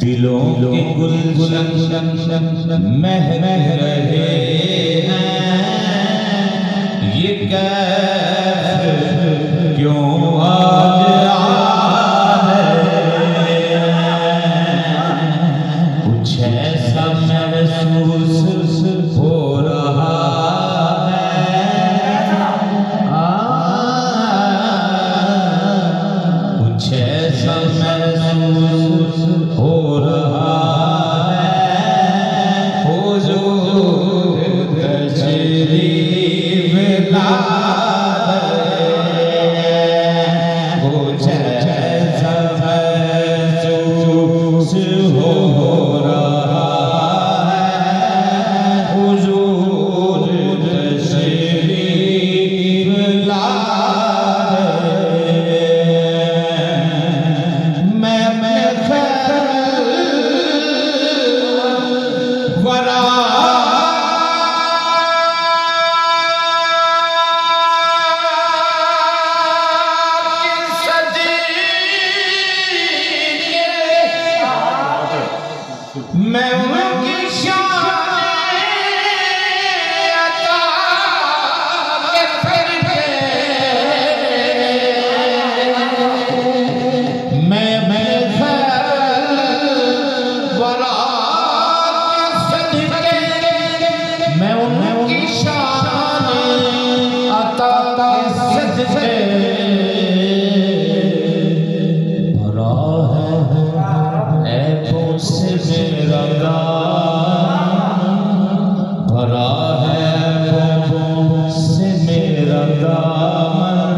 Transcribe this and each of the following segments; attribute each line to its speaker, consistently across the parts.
Speaker 1: दिलों के गुलशन महक रहे हैं, ये कैफ क्यों आज कुछ ऐसा महसूस हो रहा है, कुछ ऐसा महसूस हो रहा है, हुजूर तशरीफ लाए, कुछ ऐसा महसूस हो रहा है, हुजूर तशरीफ लाए। मैं मैं उनकी शान अता के फिरके, मैं वरा के सदके, मैं उनकी शान अता के सदके भरा है ऐबों से मेरा दामन, भरा है ऐबों से मेरा दामन,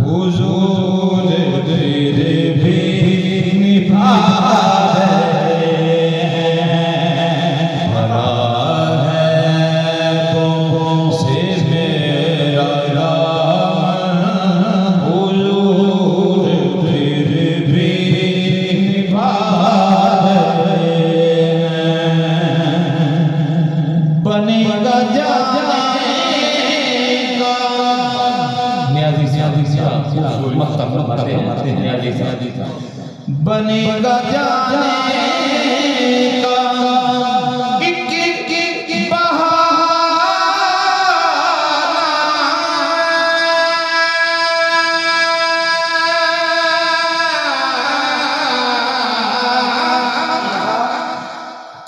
Speaker 1: हुजूर तेरे भी निभा रहे हैं, भरा है ऐबों से मेरा दामन, हुजूर तेरे भी निभा बनेगा जाने का बनेगा जाने का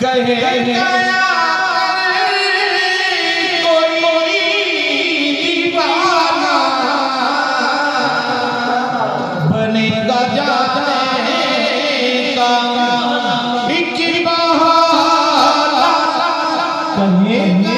Speaker 1: कहे बनेगा जाने का एक बहाना, कहेगा